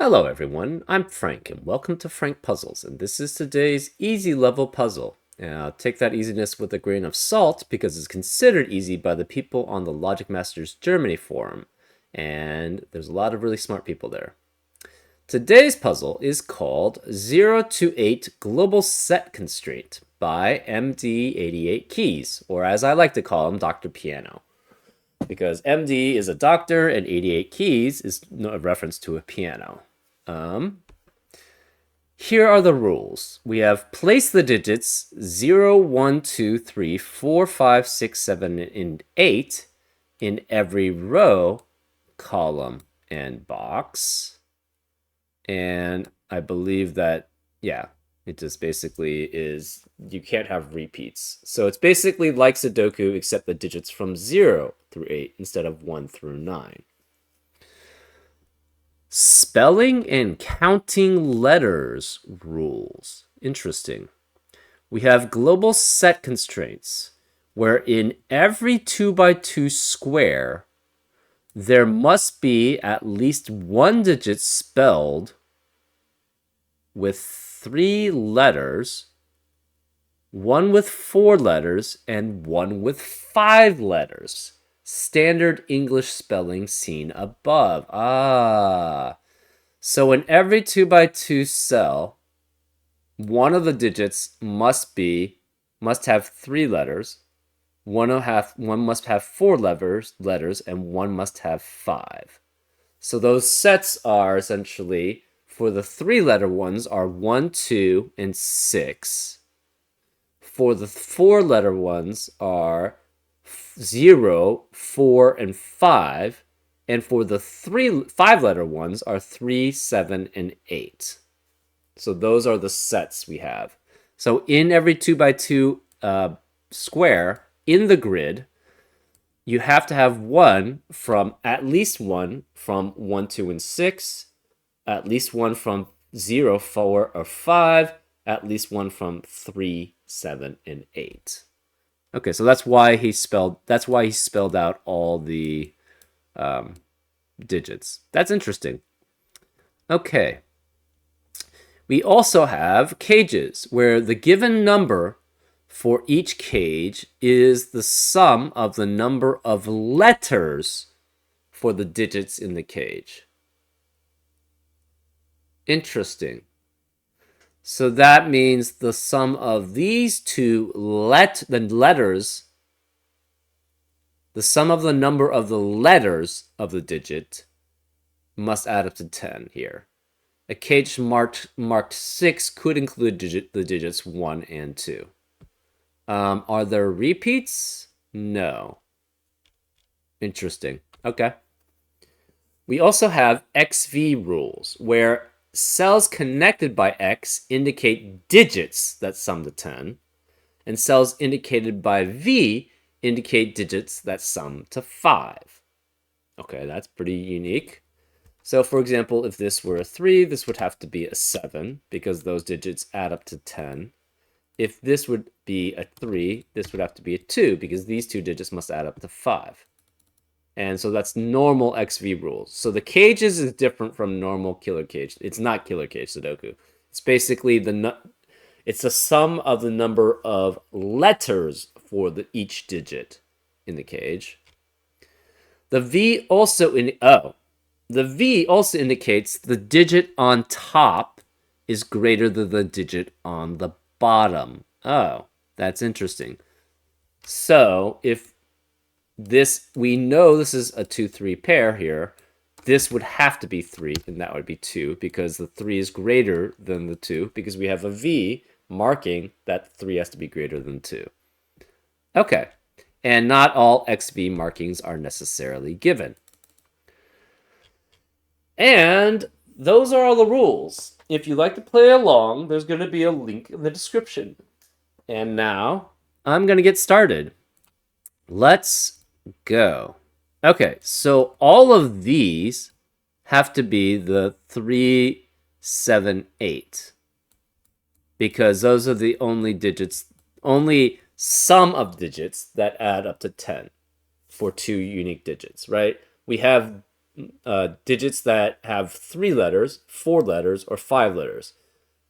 Hello everyone, I'm Frank and welcome to Frank Puzzles, and this is today's easy level puzzle. Take that easiness with a grain of salt because it's considered easy by the people on the Logic Masters Germany forum, and there's a lot of really smart people there. Today's puzzle is called 0 to 8 Global Set Constraint by MD88 Keys, or as I like to call him, Dr. Piano. Because MD is a doctor and 88 keys is a reference to a piano. Here are the rules. We have place the digits 0, 1, 2, 3, 4, 5, 6, 7, and 8 in every row, column, and box. And I believe that, yeah, it just basically is, you can't have repeats. So it's basically like Sudoku, except the digits from 0 through 8 instead of 1 through 9. Spelling and counting letters rules. Interesting. We have global set constraints, where in every 2x2 square, there must be at least one digit spelled with 3 letters, one with 4 letters, and one with 5 letters. Standard English spelling seen above. So in every 2x2 cell, one of the digits must have 3 letters, one must have 4 letters, and one must have 5. So those sets are essentially, for the 3-letter ones, are 1, 2, and 6. For the 4-letter ones are 0, 4, and 5. And for the 5-letter ones are 3, 7, and 8. So those are the sets we have. So in every 2x2 square in the grid, you have to have at least one from 1, 2, and 6, at least one from 0, 4, or 5, at least one from 3, 7, and 8. Okay, so that's why he spelled out all the digits. That's interesting. Okay. We also have cages, where the given number for each cage is the sum of the number of letters for the digits in the cage. Interesting. So that means the sum of these two letters, the sum of the number of the letters of the digit must add up to 10 here. A cage marked 6 could include the digits 1 and 2. Are there repeats? No. Interesting. Okay. We also have XV rules, where cells connected by X indicate digits that sum to 10, and cells indicated by V indicate digits that sum to 5. Okay, that's pretty unique. So for example, if this were a 3, this would have to be a 7, because those digits add up to 10. If this would be a 3, this would have to be a 2, because these two digits must add up to 5. And so that's normal XV rules. So the cages is different from normal killer cage. It's not killer cage Sudoku. It's basically it's the sum of the number of letters for each digit in the cage. The V also indicates the digit on top is greater than the digit on the bottom. Oh, that's interesting. So if we know this is a 2-3 pair here, this would have to be 3, and that would be 2, because the 3 is greater than the 2, because we have a V marking that 3 has to be greater than 2. Okay, and not all XV markings are necessarily given. And those are all the rules. If you'd like to play along, there's going to be a link in the description. And now, I'm going to get started. Let's go. Okay, so all of these have to be the 3, 7, 8. Because those are the only sum of digits that add up to 10 for 2 unique digits, right? We have digits that have 3 letters, 4 letters, or 5 letters.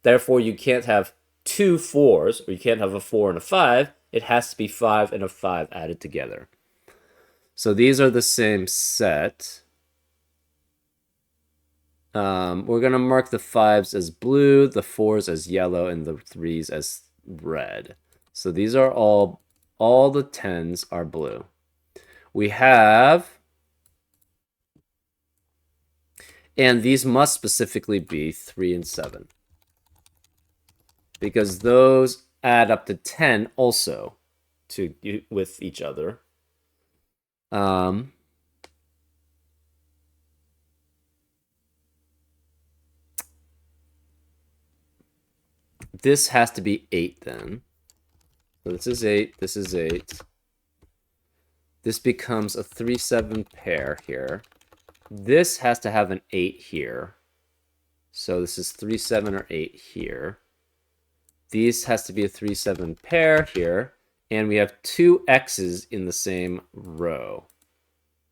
Therefore, you can't have 2 4s, or you can't have a 4 and a 5. It has to be 5 and a 5 added together. So these are the same set. We're going to mark the 5s as blue, the 4s as yellow, and the 3s as red. So these are all the 10s are blue. We have, and these must specifically be 3 and 7. Because those add up to 10 also with each other. This has to be 8 then. So this is 8, this is 8. This becomes a 3-7 pair here. This has to have an 8 here. So this is 3-7 or 8 here. These has to be a 3-7 pair here. And we have 2 X's in the same row.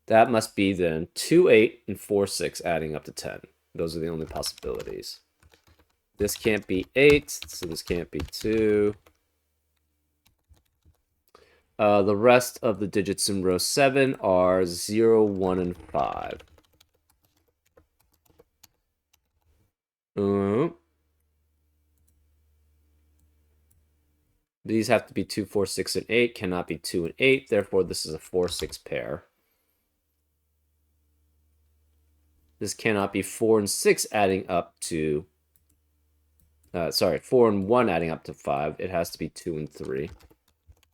That must be then 2, 8, and 4, 6 adding up to 10. Those are the only possibilities. This can't be 8, so this can't be 2. The rest of the digits in row 7 are 0, 1, and 5. These have to be 2, 4, 6, and 8. Cannot be 2 and 8. Therefore, this is a 4, 6 pair. This cannot be 4 and 6 adding up to... 4 and 1 adding up to 5. It has to be 2 and 3,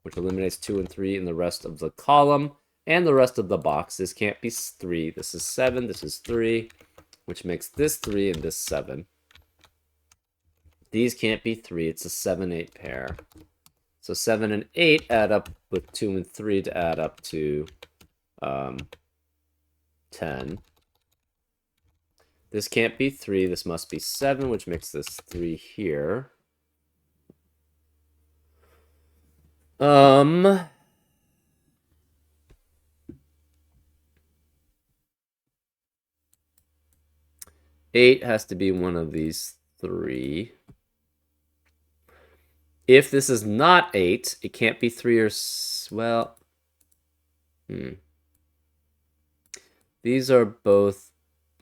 which eliminates 2 and 3 in the rest of the column and the rest of the box. This can't be 3. This is 7. This is 3, which makes this 3 and this 7. These can't be 3. It's a 7, 8 pair. So 7 and 8 add up with 2 and 3 to add up to 10. This can't be 3. This must be 7, which makes this 3 here. 8 has to be one of these 3. If this is not 8, it can't be 3 or... Well... These are both...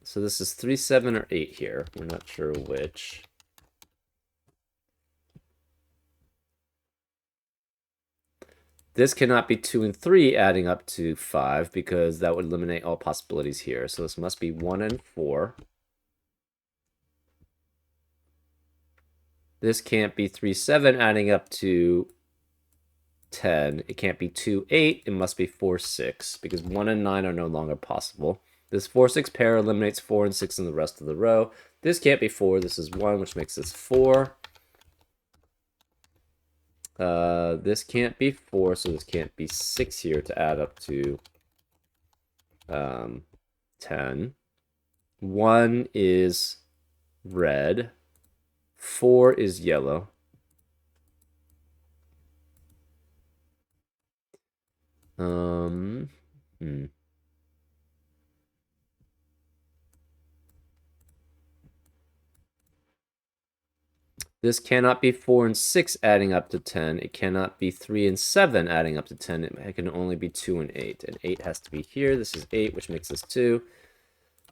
So this is 3, 7, or 8 here. We're not sure which. This cannot be 2 and 3 adding up to 5 because that would eliminate all possibilities here. So this must be 1 and 4. This can't be 3, 7 adding up to 10. It can't be 2, 8. It must be 4, 6 because 1 and 9 are no longer possible. This 4, 6 pair eliminates 4 and 6 in the rest of the row. This can't be 4. This is 1, which makes this 4. This can't be 4, so this can't be 6 here to add up to 10. 1 is red. 4 is yellow. This cannot be 4 and 6 adding up to 10. It cannot be 3 and 7 adding up to 10. It can only be 2 and 8. And 8 has to be here. This is 8, which makes this 2.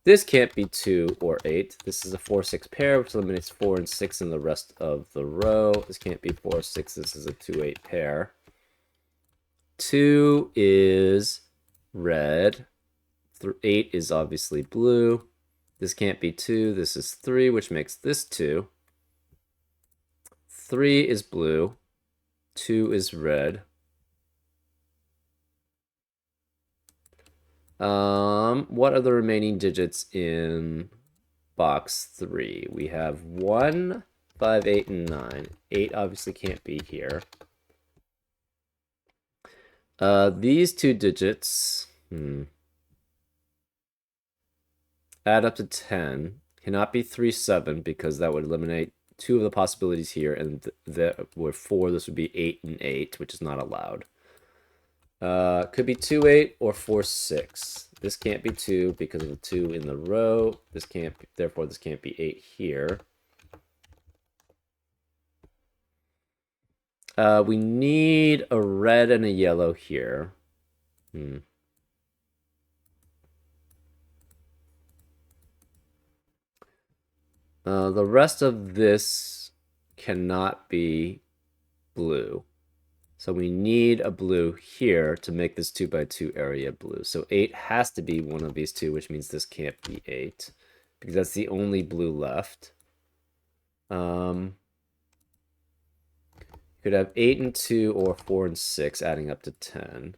This can't be 2 or 8. This is a 4, 6 pair, which eliminates 4 and 6 in the rest of the row. This can't be 4, 6. This is a 2, 8 pair. 2 is red. 8 is obviously blue. This can't be 2. This is 3, which makes this 2. 3 is blue. 2 is red. What are the remaining digits in box 3? We have 1, 5, 8, and 9. 8 obviously can't be here. These two digits add up to 10. Cannot be 3, 7 because that would eliminate 2 of the possibilities here, and where 4, this would be 8 and 8, which is not allowed. Could be 2, 8 or 4, 6. This can't be 2 because of the 2 in the row. This can't be, therefore this can't be 8 here. We need a red and a yellow here. The rest of this cannot be blue. So we need a blue here to make this 2x2 area blue. So 8 has to be one of these two, which means this can't be 8 because that's the only blue left. You could have 8 and 2 or 4 and 6 adding up to 10.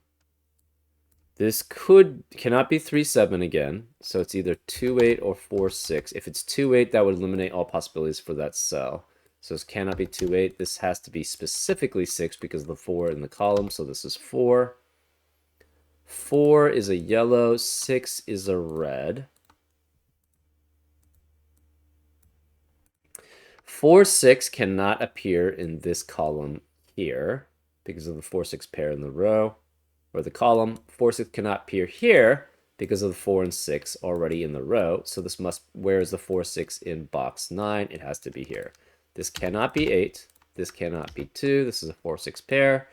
This cannot be 3, 7 again. So it's either 2, 8 or 4, 6. If it's 2, 8, that would eliminate all possibilities for that cell. So this cannot be 2, 8. This has to be specifically 6 because of the 4 in the column. So this is 4. 4 is a yellow. 6 is a red. 4, 6 cannot appear in this column here because of the 4, 6 pair in the row or the column. 4, 6 cannot appear here because of the 4 and 6 already in the row. So this must, where is the 4, 6 in box 9? It has to be here. This cannot be 8. This cannot be 2. This is a 4, 6 pair.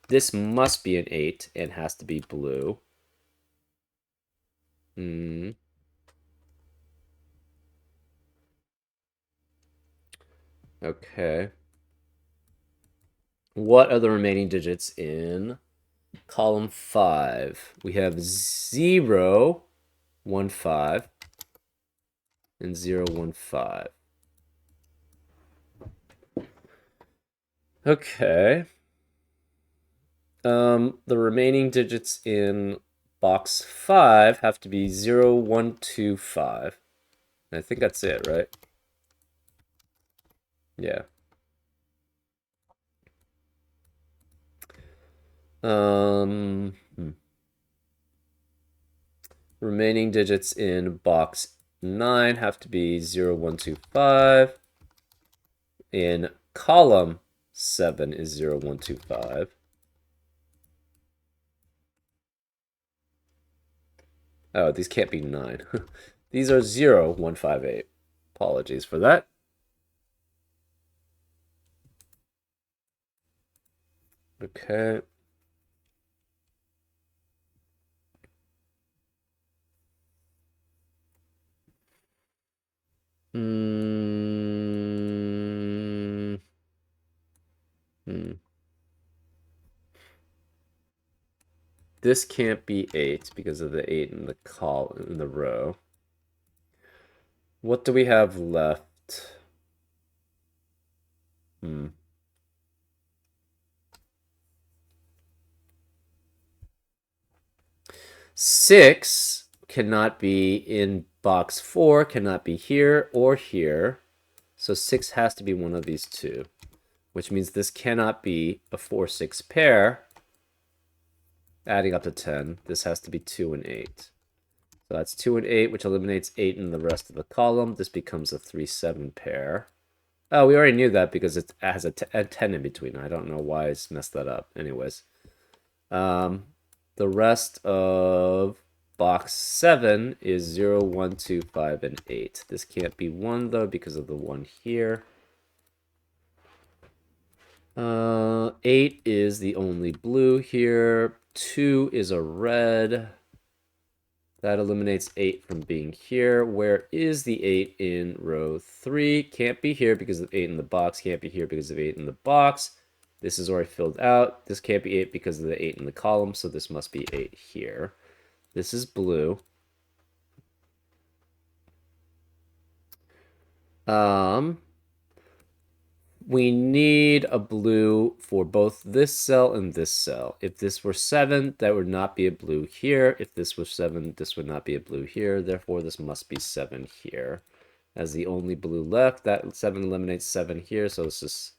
This must be an 8 and has to be blue. Okay. What are the remaining digits in column 5? We have 0, 1, 5, and 0, 1, 5. Okay. The remaining digits in box 5 have to be 0, 1, 2, 5. I think that's it, right? Yeah. Remaining digits in box 9 have to be 0, 1, 2, 5. In column 7 is 0, 1, 2, 5. Oh, these can't be 9. These are 0, 1, 5, 8. Apologies for that. Okay. This can't be 8 because of the 8 in the column in the row. What do we have left? 6 cannot be in box 4, cannot be here or here. So 6 has to be one of these two, which means this cannot be a 4, 6 pair adding up to 10. This has to be 2 and 8. So that's 2 and 8, which eliminates 8 in the rest of the column. This becomes a 3, 7 pair. Oh, we already knew that because it has a 10 in between. I don't know why it's messed that up. Anyways. The rest of box 7 is 0, 1, 2, 5, and 8. This can't be 1, though, because of the 1 here. 8 is the only blue here. 2 is a red. That eliminates 8 from being here. Where is the 8 in row 3? Can't be here because of 8 in the box. Can't be here because of 8 in the box. This is already filled out. This can't be 8 because of the 8 in the column, so this must be 8 here. This is blue. We need a blue for both this cell and this cell. If this were 7, that would not be a blue here. If this was 7, this would not be a blue here. Therefore, this must be 7 here. As the only blue left, that 7 eliminates 7 here, so this is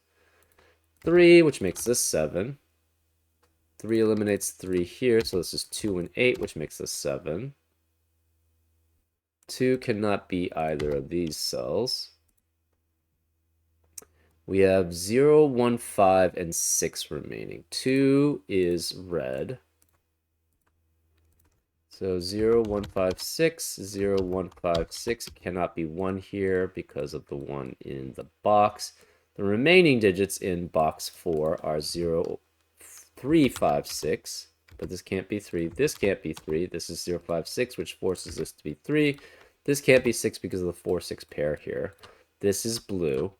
3, which makes this 7. 3 eliminates 3 here, so this is 2 and 8, which makes this 7. 2 cannot be either of these cells. We have 0, 1, 5, and 6 remaining. 2 is red. So 0, 1, 5, 6, 0, 1, 5, 6. It cannot be 1 here because of the 1 in the box. The remaining digits in box 4 are 0, 3, 5, 6. But this can't be 3. This can't be 3. This is 0, 5, 6, which forces this to be 3. This can't be 6 because of the 4, 6 pair here. This is blue.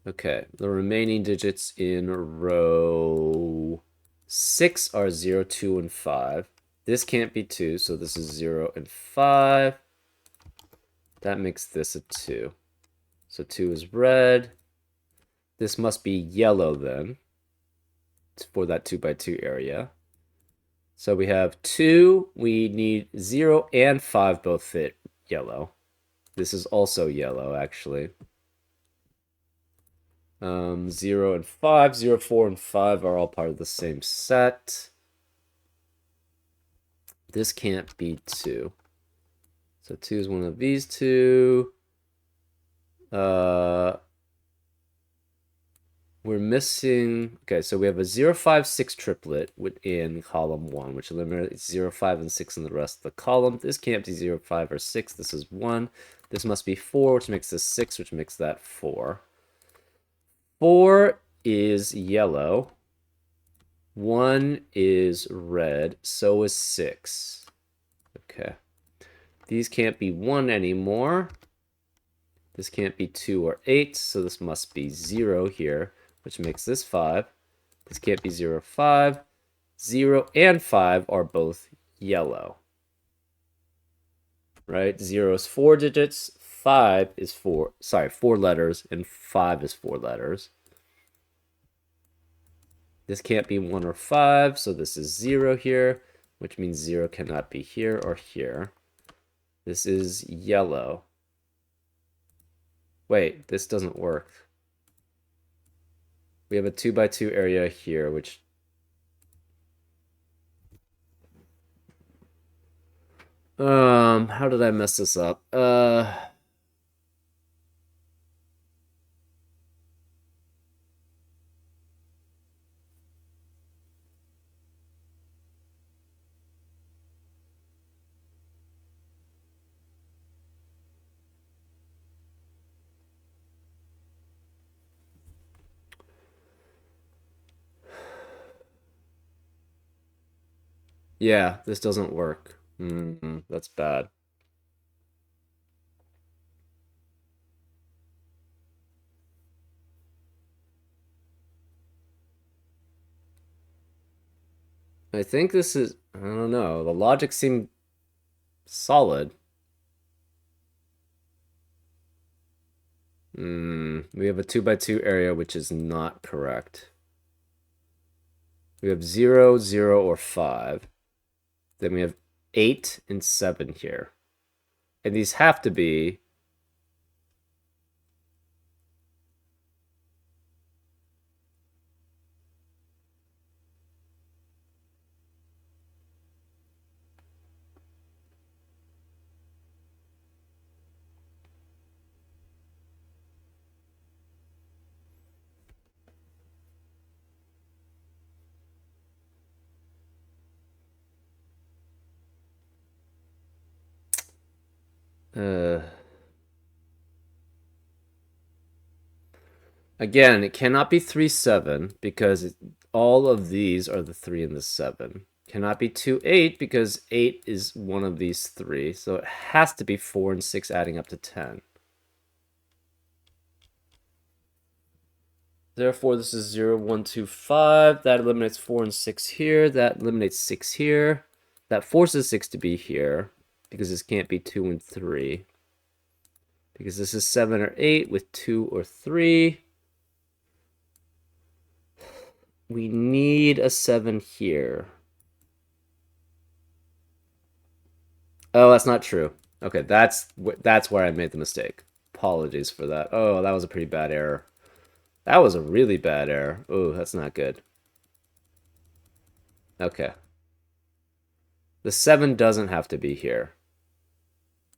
Okay, the remaining digits in row 6 are 0, 2, and 5. This can't be 2, so this is 0 and 5. That makes this a 2. So 2 is red. This must be yellow then for that 2 by 2 area. So we have 2. We need 0 and 5 both fit yellow. This is also yellow, actually. 0 and 5, 0, 4, and 5 are all part of the same set. This can't be 2. So 2 is one of these two. We're missing... Okay, so we have a 0, 5, 6 triplet within column 1, which eliminates 0, 5, and 6 in the rest of the column. This can't be 0, 5, or 6. This is 1. This must be 4, which makes this 6, which makes that 4. 4 is yellow. 1 is red. So is 6. Okay. These can't be 1 anymore. This can't be 2 or 8, so this must be 0 here, which makes this 5. This can't be 0 or 5. 0 and 5 are both yellow. Right? 0 is 4 digits, 5 is 4 letters, and 5 is 4 letters. This can't be 1 or 5, so this is 0 here, which means 0 cannot be here or here. This is yellow. Wait, this doesn't work. We have a 2 by 2 area here, which... how did I mess this up? Yeah, this doesn't work. That's bad. I think this is... I don't know. The logic seemed solid. We have a 2 by 2 area, which is not correct. We have 0, 0, or 5. Then we have 8 and 7 here. And these have to be... Again, it cannot be 3, 7 because all of these are the 3 and the 7. Cannot be 2, 8 because 8 is one of these 3. So it has to be 4 and 6 adding up to 10. Therefore, this is 0, 1, 2, 5. That eliminates 4 and 6 here. That eliminates 6 here. That forces 6 to be here because this can't be 2 and 3. Because this is 7 or 8 with 2 or 3. We need a 7 here. Oh, that's not true. Okay, that's where I made the mistake. Apologies for that. Oh, that was a pretty bad error. That was a really bad error. Oh, that's not good. Okay. The 7 doesn't have to be here.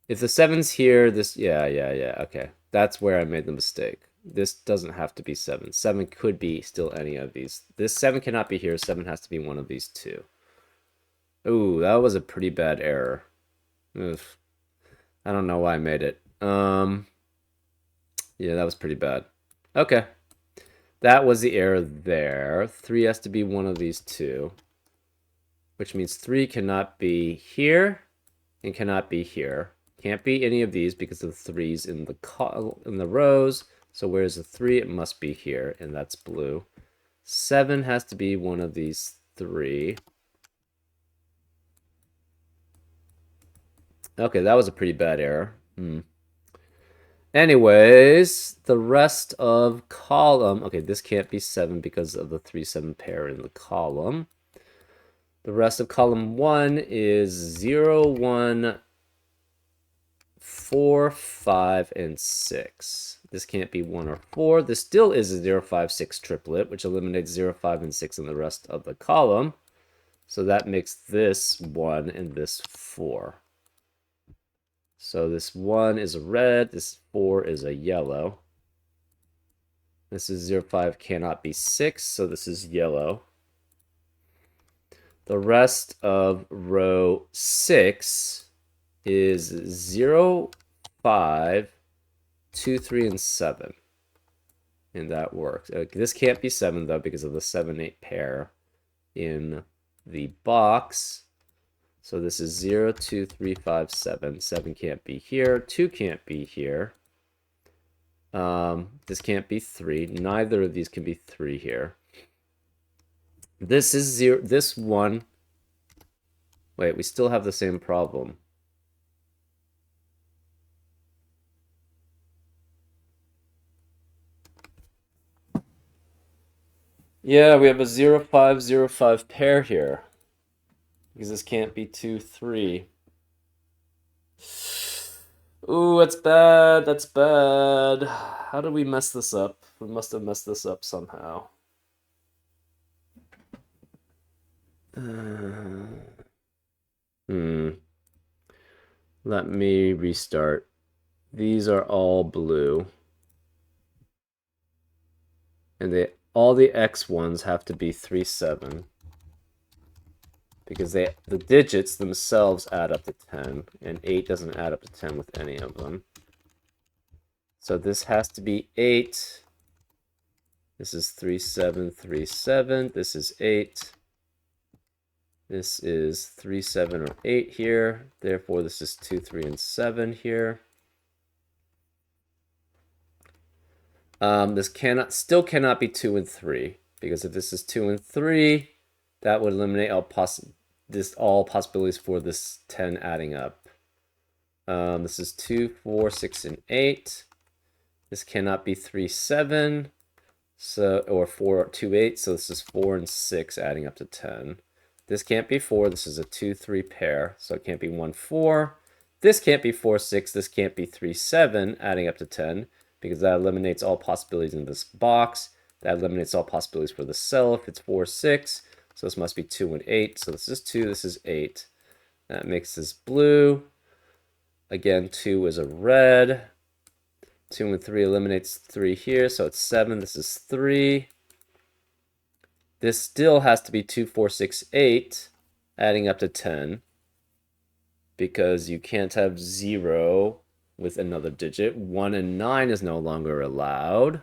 If the 7's here, this... Yeah, okay. That's where I made the mistake. This doesn't have to be 7. 7 could be still any of these. This 7 cannot be here. 7 has to be one of these two. Ooh, that was a pretty bad error. Oof. I don't know why I made it. Yeah, that was pretty bad. Okay. That was the error there. 3 has to be one of these two, which means 3 cannot be here and cannot be here. Can't be any of these because of the 3's in the rows. So where's the 3? It must be here, and that's blue. 7 has to be one of these 3. Okay, that was a pretty bad error. Anyways, the rest of column... Okay, this can't be 7 because of the 3-7 pair in the column. The rest of column 1 is 0, 1, 4, 5, and 6. This can't be 1 or 4. This still is a 0, 5, 6 triplet, which eliminates 0, 5, and 6 in the rest of the column. So that makes this 1 and this 4. So this 1 is a red, this 4 is a yellow. This is 0, 5 cannot be 6, so this is yellow. The rest of row 6 is 0, 5, 2, 3, and 7. And that works. This can't be 7, though, because of the 7, 8 pair in the box. So this is 0, 2, 3, 5, 7. 7 can't be here. 2 can't be here. This can't be 3. Neither of these can be 3 here. This is 0. This 1. Wait, we still have the same problem. Yeah, we have a 0, 5, 0, 5 pair here. Because this can't be 2, 3. Ooh, that's bad. That's bad. How did we mess this up? We must have messed this up somehow. Let me restart. These are all blue. And all the X ones have to be 3, 7. Because the digits themselves add up to 10, and 8 doesn't add up to 10 with any of them. So this has to be 8. This is 3, 7, 3, 7. This is 8. This is 3, 7, or 8 here. Therefore, this is 2, 3, and 7 here. This still cannot be 2 and 3, because if this is 2 and 3, that would eliminate all possibilities for this 10 adding up. This is 2, 4, 6, and 8. This cannot be 3, 7, or 4, 2, 8. So this is 4 and 6 adding up to 10. This can't be 4. This is a 2, 3 pair, so it can't be 1, 4. This can't be 4, 6. This can't be 3, 7 adding up to 10, because that eliminates all possibilities in this box. That eliminates all possibilities for the cell if it's 4, 6. So this must be 2 and 8. So this is 2, this is 8. That makes this blue. Again, 2 is a red. 2 and 3 eliminates 3 here, so it's 7. This is 3. This still has to be 2, 4, 6, 8, adding up to 10. Because you can't have 0 with another digit. 1 and 9 is no longer allowed.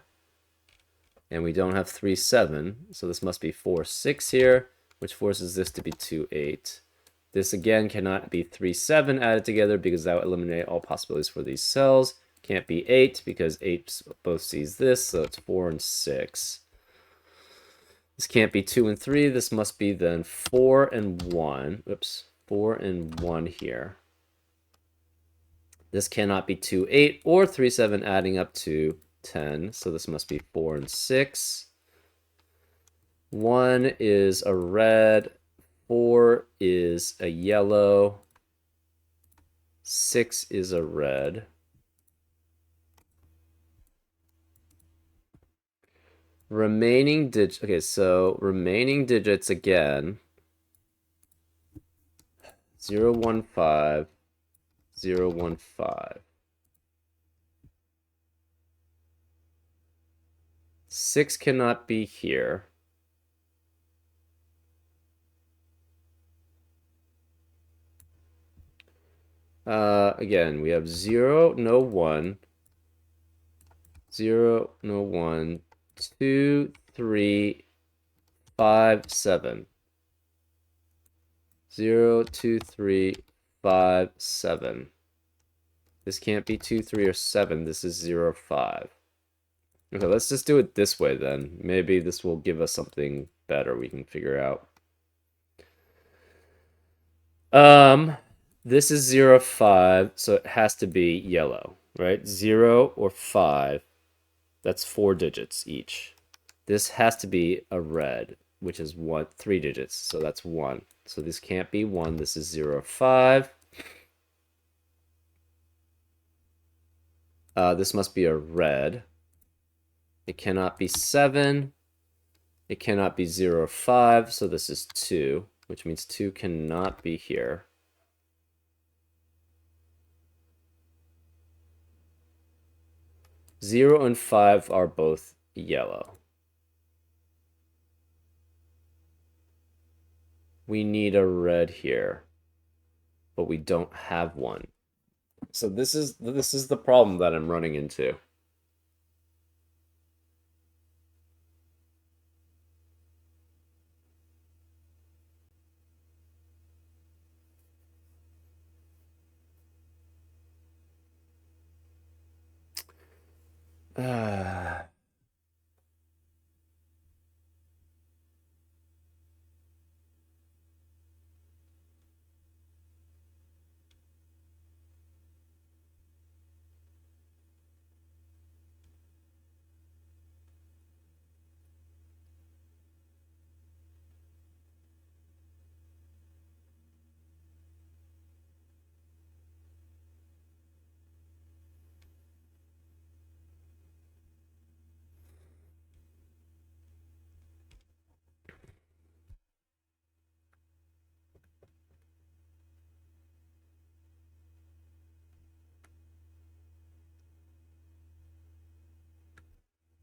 And we don't have 3, 7. So this must be 4, 6 here, which forces this to be 2, 8. This again cannot be 3, 7 added together because that would eliminate all possibilities for these cells. Can't be 8 because 8 both sees this, so it's 4 and 6. This can't be 2 and 3. This must be then 4 and 1. Oops, 4 and 1 here. This cannot be 2, 8 or 3, 7 adding up to 10. So this must be 4 and 6. 1 is a red. 4 is a yellow. 6 is a red. Remaining digits. Okay, so remaining digits again. 0, 1, 5. 0, 1, 5. 6 cannot be here. Again, we have 0, no 1. 0, no 1. 2, 3, 5, 7. 0, 2, 3, 5, 7. This can't be 2, 3, or 7. This is 0, 5. Okay, let's just do it this way then. Maybe this will give us something better we can figure out. This is 0, 5, so it has to be yellow, right? 0 or 5. That's 4 digits each. This has to be a red, which is 3 digits, so that's 1. So this can't be 1. This is 0, 5. This must be a red. It cannot be 7. It cannot be 0 or 5, so this is 2, which means 2 cannot be here. Zero and 5 are both yellow. We need a red here, but we don't have one. So this is the problem that I'm running into.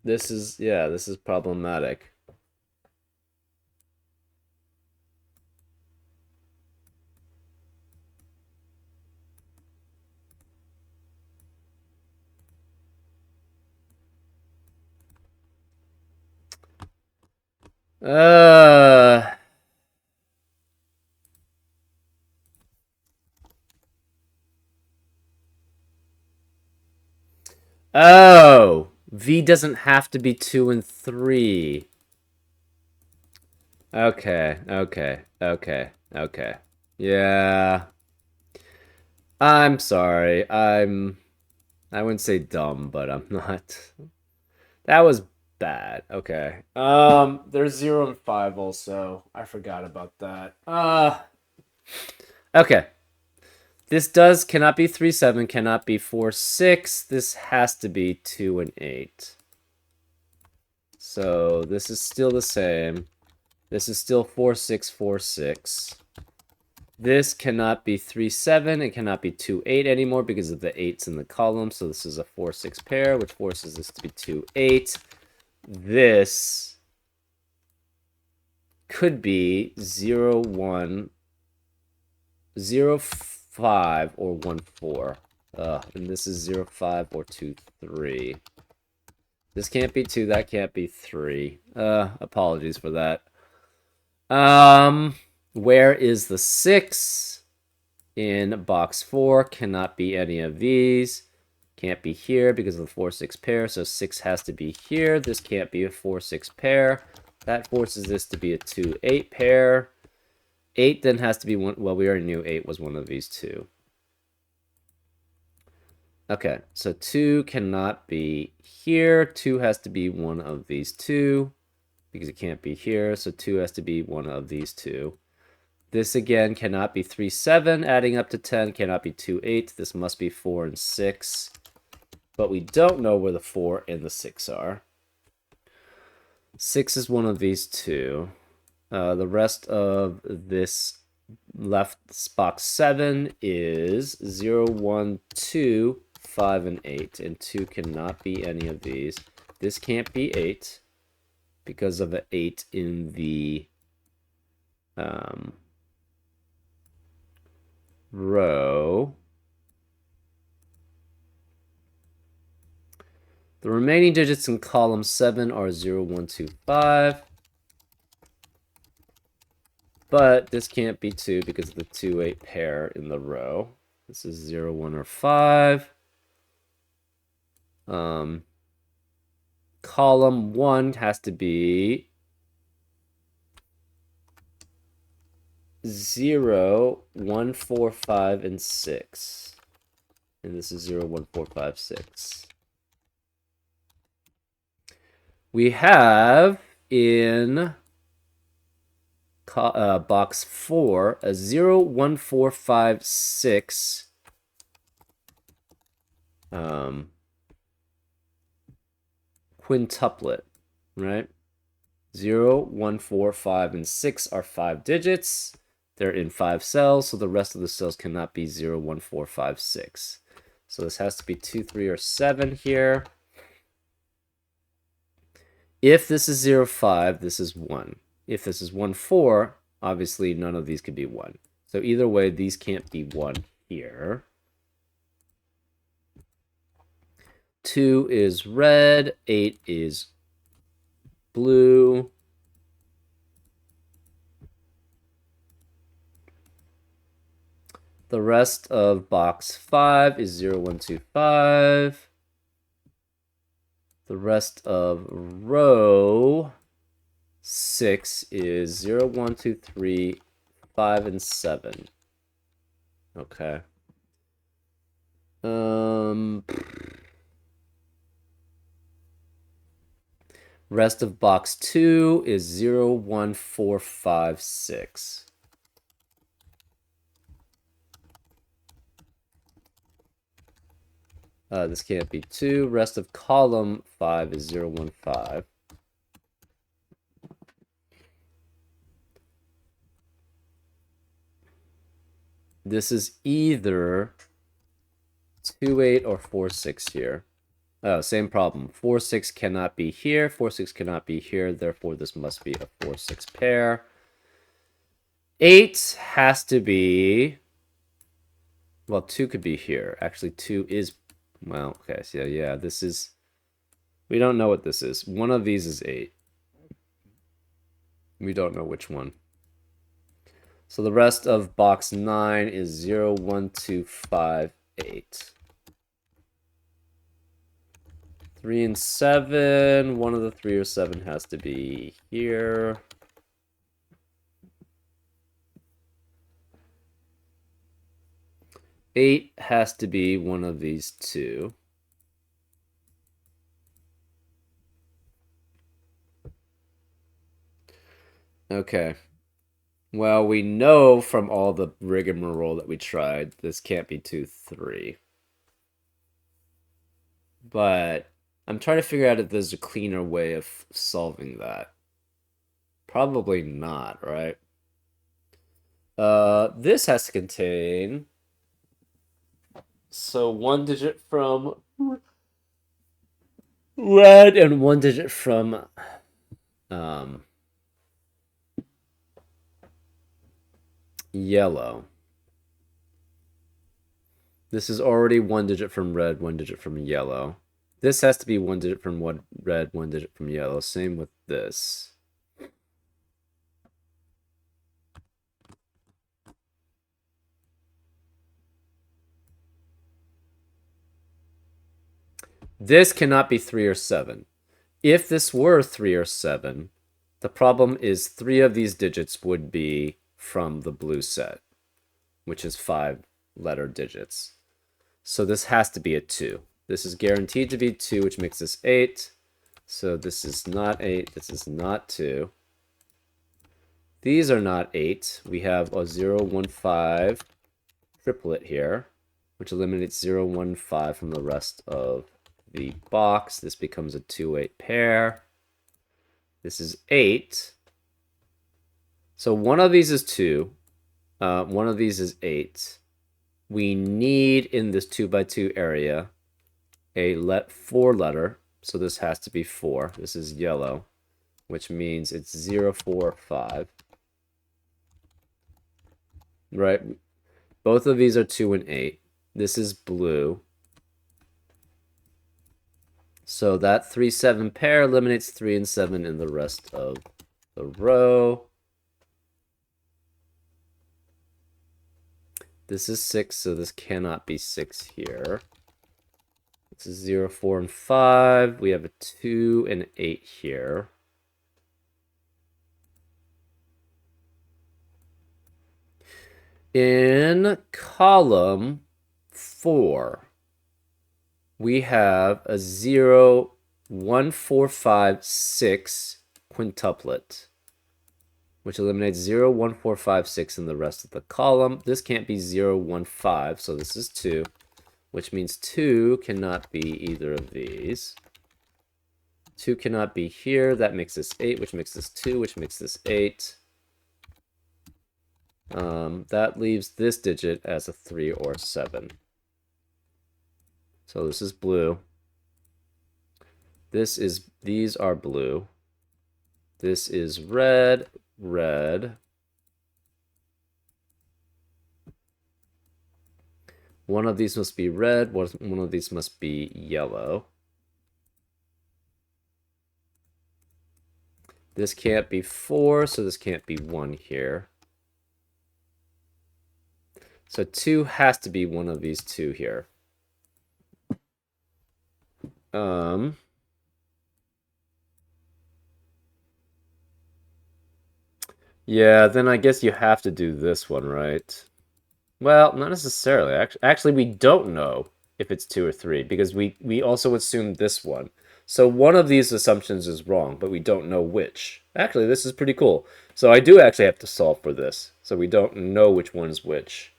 This is problematic. Oh, V doesn't have to be 2 and 3. Okay. Yeah. I'm sorry. I wouldn't say dumb, but I'm not. That was bad. Okay. There's 0 and 5 also. I forgot about that. Okay. This cannot be 3, 7, cannot be 4, 6. This has to be 2 and 8. So this is still the same. This is still 4, 6, 4, 6. This cannot be 3, 7. It cannot be 2, 8 anymore because of the 8s in the column. So this is a 4, 6 pair, which forces this to be 2, 8. This could be 0, 1, 0, 5, or 1, 4. And this is 0, 5, or 2, 3. This can't be 2, that can't be 3. Apologies for that. Where is the 6? In box 4, cannot be any of these. Can't be here because of the 4, 6 pair, so 6 has to be here. This can't be a 4, 6 pair. That forces this to be a 2, 8 pair. 8 then has to be one. Well, we already knew 8 was one of these two. Okay, so 2 cannot be here. 2 has to be one of these two because it can't be here. So 2 has to be one of these two. This again cannot be 3, 7. Adding up to 10 cannot be 2, 8. This must be 4 and 6. But we don't know where the 4 and the 6 are. 6 is one of these two. The rest of this left box 7 is 0, 1, 2, 5, and 8. And 2 cannot be any of these. This can't be 8. because of an 8 in the row. The remaining digits in column 7 are 0, 1, 2, 5. But this can't be 2 because of the 2, 8 pair in the row. This is 0, 1, or 5. Column 1 has to be 0, 1, 4, 5, and 6. And this is 0, 1, 4, 5, 6. We have in box 4 a 0, 1, 4, 5, 6 quintuplet, right? 0, 1, 4, 5, and 6 are 5 digits. They're in 5 cells, so the rest of the cells cannot be 0, 1, 4, 5, 6. So this has to be 2, 3, or 7 here. If this is 0, 5, this is 1. If this is 1, 4, obviously none of these could be 1. So either way, these can't be 1 here. 2 is red, 8 is blue. The rest of box 5 is 0, 1, 2, 5. The rest of row 6 is 0, 1, 2, 3, 5, and 7. Okay. Rest of box 2 is 0, 1, 4, 5, 6. This can't be 2. Rest of column 5 is 0, 1, 5. This is either 2, 8 or 4, 6 here. Oh, same problem. 4, 6 cannot be here. 4, 6 cannot be here. Therefore, this must be a 4, 6 pair. 8 has to be... Well, 2 could be here. Actually, 2 is... Well, okay, so yeah, this is... We don't know what this is. One of these is 8. We don't know which one. So the rest of box 9 is 0, 1, 2, 5, 8. 3 and 7. One of the 3 or 7 has to be here. Eight has to be one of these two. Okay. Well, we know from all the rigmarole that we tried, this can't be 2, 3. But I'm trying to figure out if there's a cleaner way of solving that. Probably not, right? This has to contain... So 1 digit from red and 1 digit from yellow. This is already 1 digit from red, 1 digit from yellow. This has to be 1 digit from red, 1 digit from yellow. Same with this. This cannot be 3 or 7. If this were 3 or 7, the problem is 3 of these digits would be from the blue set, which is 5-letter digits. So this has to be a 2. This is guaranteed to be 2, which makes this 8. So this is not 8. This is not 2. These are not 8. We have a 0, 1, 5 triplet here, which eliminates 0, 1, 5 from the rest of the box. This becomes a 2, 8 pair. This is 8. So one of these is 2. One of these is 8. We need, in this 2 by 2 area, a 4 letter. So this has to be 4. This is yellow. which means it's 0, 4, 5. Right? Both of these are 2 and 8. This is blue. So that 3, 7 pair eliminates 3 and 7 in the rest of the row. This is 6, so this cannot be 6 here. This is 0, 4, and 5. We have a 2 and 8 here. In column 4, we have a 0, 1, 4, 5, 6 quintuplet, which eliminates 0, 1, 4, 5, 6 in the rest of the column. This can't be 0, 1, 5, so this is 2, which means 2 cannot be either of these. 2 cannot be here. That makes this 8, which makes this 2, which makes this 8. That leaves this digit as a 3 or 7. So this is blue. These are blue. This is red, red. One of these must be red, one of these must be yellow. This can't be 4, so this can't be 1 here. So 2 has to be one of these 2 here. Yeah, then I guess you have to do this one, right? Well, not necessarily. Actually, we don't know if it's 2 or 3 because we also assumed this one. So one of these assumptions is wrong, but we don't know which. Actually, this is pretty cool. So I do actually have to solve for this. So we don't know which one's which.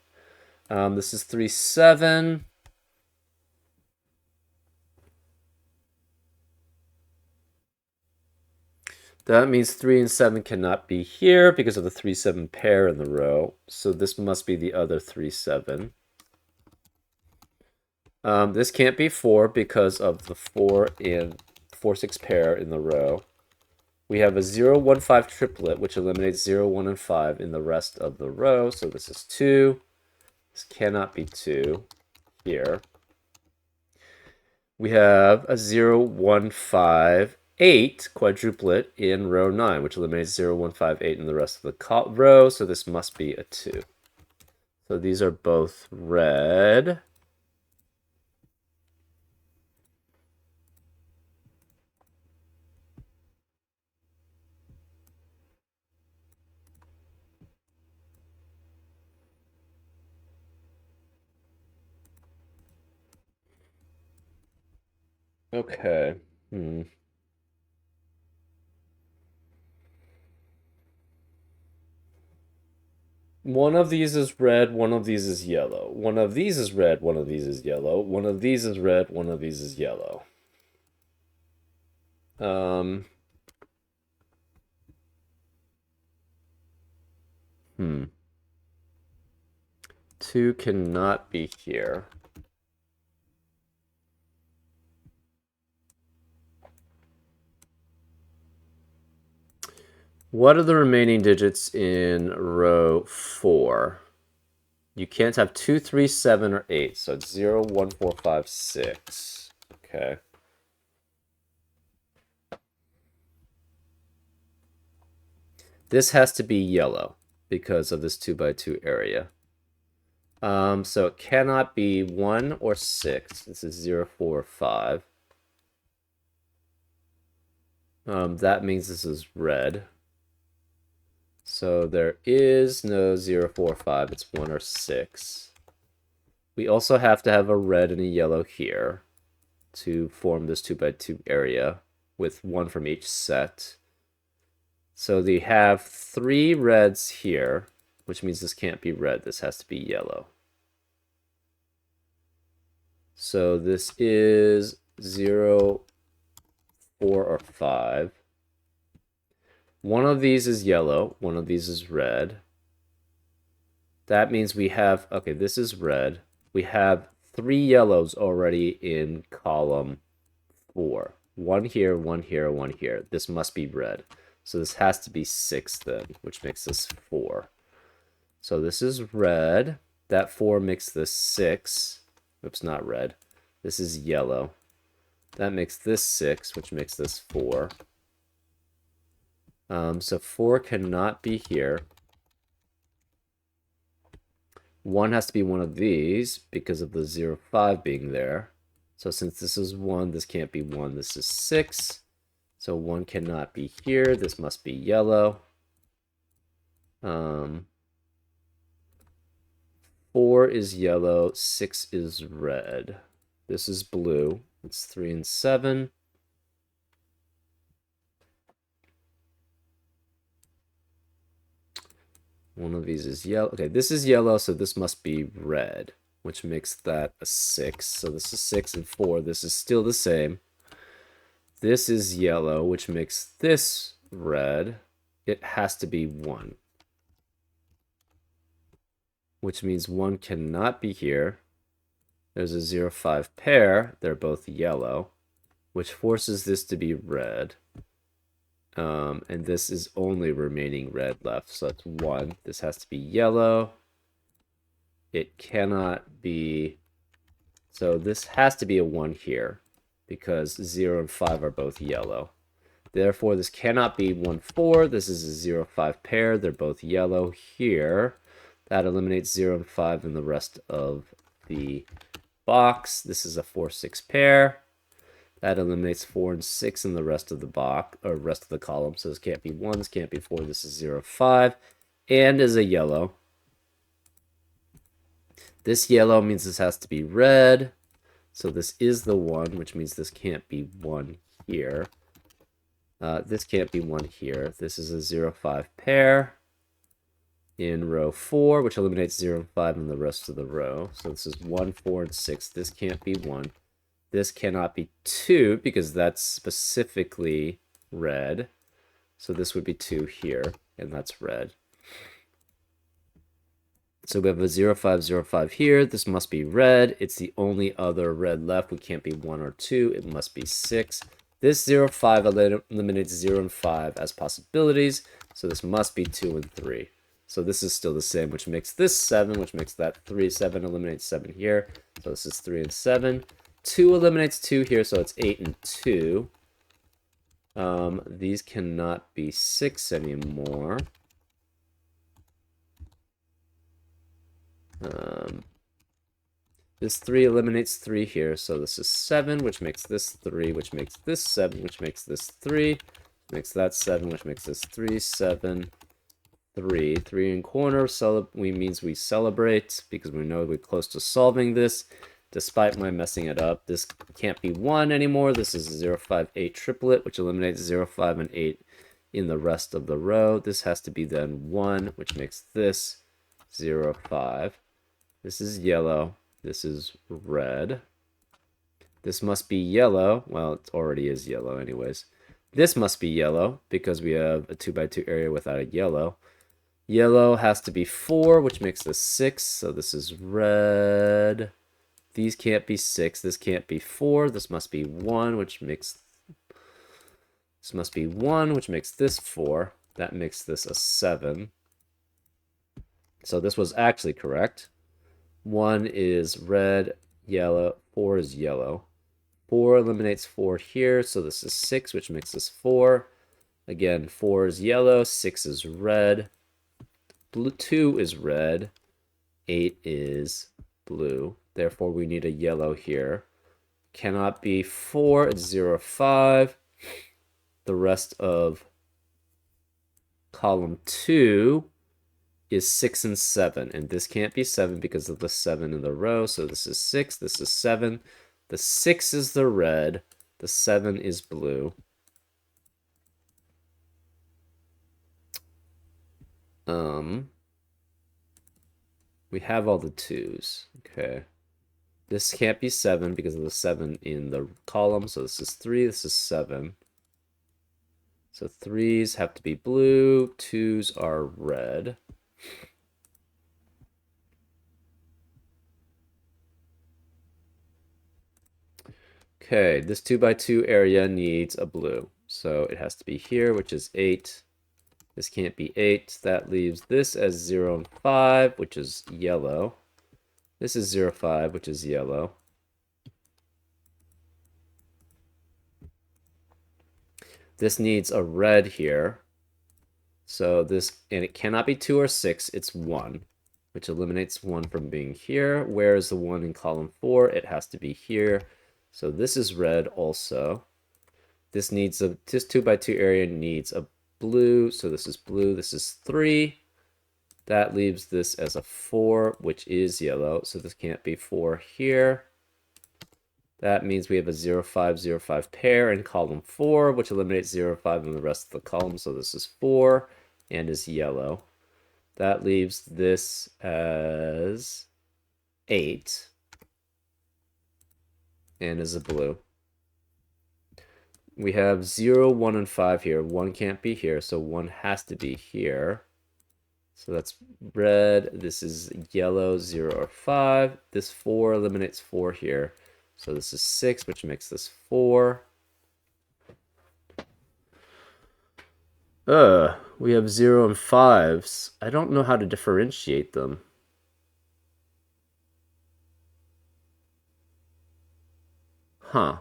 This is 3, 7. That means 3 and 7 cannot be here because of the 3, 7 pair in the row. So this must be the other 3, 7. This can't be 4 because of the 4 and 4, 6 pair in the row. We have a 0, 1, 5 triplet, which eliminates 0, 1, and 5 in the rest of the row. So this is 2. This cannot be 2 here. We have a 0, 1, 5, 8 quadruplet in row 9, which eliminates 0, 1, 5, 8 in the rest of the row. So this must be a 2. So these are both red. Okay. One of these is red, one of these is yellow. One of these is red, one of these is yellow. One of these is red, one of these is yellow. Two cannot be here. What are the remaining digits in row 4? You can't have 2, 3, 7, or 8. So it's 0, 1, 4, 5, 6. Okay. This has to be yellow because of this 2 by 2 area. So it cannot be 1 or 6. This is 0, 4, or 5. That means this is red. So there is no 0, 4, 5. It's 1 or 6. We also have to have a red and a yellow here to form this 2 by 2 area with 1 from each set. So they have 3 reds here, which means this can't be red. This has to be yellow. So this is 0, 4, or 5. One of these is yellow. One of these is red. That means we have, okay, this is red. We have 3 yellows already in column 4. 1 here, 1 here, 1 here. This must be red. So this has to be 6 then, which makes this 4. So this is red. That 4 makes this 6. Oops, not red. This is yellow. That makes this 6, which makes this 4. So 4 cannot be here. 1 has to be one of these because of the 0, 5 being there. So since this is 1, this can't be 1. This is 6. So 1 cannot be here. This must be yellow. 4 is yellow. 6 is red. This is blue. It's 3 and 7. One of these is yellow. Okay, this is yellow, so this must be red, which makes that a 6. So this is 6 and 4. This is still the same. This is yellow, which makes this red. It has to be 1, which means 1 cannot be here. There's a 0, 5 pair. They're both yellow, which forces this to be red. And this is only remaining red left, so that's 1. This has to be yellow. It cannot be... So this has to be a 1 here, because 0 and 5 are both yellow. Therefore, this cannot be 1, 4. This is a 0, 5 pair. They're both yellow here. That eliminates 0 and 5 in the rest of the box. This is a 4, 6 pair. That eliminates 4 and 6 in the rest of the box, or rest of the column. So this can't be 1, this can't be 4, this is 0, 5, and is a yellow. This yellow means this has to be red. So this is the 1, which means this can't be 1 here. This can't be 1 here. This is a 0, 5 pair in row 4, which eliminates 0 and 5 in the rest of the row. So this is 1, 4, and 6. This can't be 1. This cannot be 2 because that's specifically red. So this would be 2 here, and that's red. So we have a 0, 5, 0, 5 here. This must be red. It's the only other red left. We can't be 1 or 2. It must be 6. This 0, 5 eliminates 0 and 5 as possibilities. So this must be 2 and 3. So this is still the same, which makes this 7, which makes that 3. 7 eliminates 7 here. So this is 3 and 7. 2 eliminates 2 here, so it's 8 and 2. These cannot be 6 anymore. This 3 eliminates 3 here, so this is 7, which makes this 3, which makes this 7, which makes this 3, makes that 7, which makes this 3, 7, 3. 3 in corner means we celebrate because we know we're close to solving this. Despite my messing it up, this can't be 1 anymore. This is a 0, 5, 8 triplet, which eliminates 0, 5, and 8 in the rest of the row. This has to be then 1, which makes this 0, 5. This is yellow. This is red. This must be yellow. Well, it already is yellow anyways. This must be yellow because we have a 2 by 2 area without a yellow. Yellow has to be 4, which makes this 6. So this is red. These can't be 6. This can't be 4. This must be 1, which makes... This must be 1, which makes this 4. That makes this a 7. So this was actually correct. 1 is red, yellow. 4 is yellow. 4 eliminates 4 here, so this is 6, which makes this 4. Again, 4 is yellow, 6 is red. 2 is red. 8 is blue. Therefore, we need a yellow here. Cannot be 4. It's 0, 5. The rest of column 2 is 6 and 7. And this can't be 7 because of the 7 in the row. So this is 6. This is 7. The 6 is the red. The 7 is blue. We have all the 2s. Okay. This can't be 7 because of the 7 in the column. So this is 3. This is 7. So 3s have to be blue. 2s are red. Okay, this 2 by 2 area needs a blue. So it has to be here, which is 8. This can't be 8. That leaves this as 0 and 5, which is yellow. This is 0, 5, which is yellow. This needs a red here. So this, and it cannot be 2 or 6, it's 1, which eliminates 1 from being here. Where is the 1 in column 4? It has to be here. So this is red also. This needs a, this 2 by 2 area needs a blue. So this is blue, this is 3. That leaves this as a 4, which is yellow. So this can't be 4 here. That means we have a 0, 5, 0, 5 pair in column 4, which eliminates 0, 5 in the rest of the column. So this is 4 and is yellow. That leaves this as 8 and is a blue. We have 0, 1, and 5 here. 1 can't be here, so 1 has to be here. So that's red. This is yellow, 0 or 5. This 4 eliminates 4 here. So this is 6, which makes this 4. We have 0 and 5s. I don't know how to differentiate them. Huh.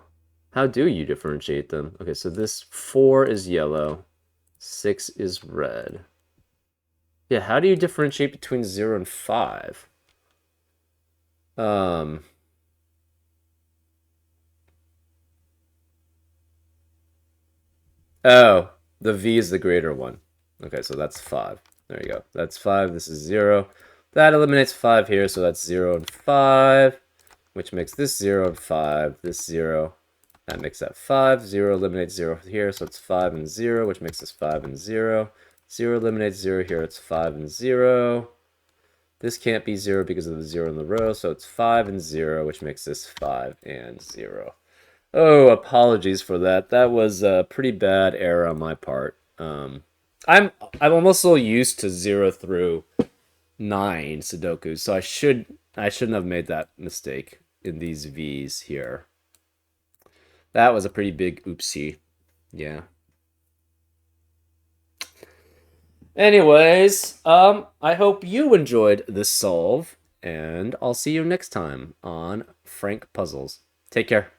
How do you differentiate them? Okay, so this 4 is yellow. 6 is red. Yeah, how do you differentiate between 0 and 5? Oh, the V is the greater one. Okay, so that's 5. There you go. That's 5. This is 0. That eliminates 5 here, so that's 0 and 5, which makes this 0 and 5, this 0. That makes that 5. 0 eliminates 0 here, so it's 5 and 0, which makes this 5 and 0. 0 eliminates 0 here, it's 5 and 0. This can't be 0 because of the 0 in the row, so it's 5 and 0, which makes this 5 and 0. Oh, apologies for that. That was a pretty bad error on my part. I'm almost so used to 0 through 9 Sudoku, so I shouldn't have made that mistake in these V's here. That was a pretty big oopsie. Yeah. Anyways, I hope you enjoyed this solve, and I'll see you next time on Frank Puzzles. Take care.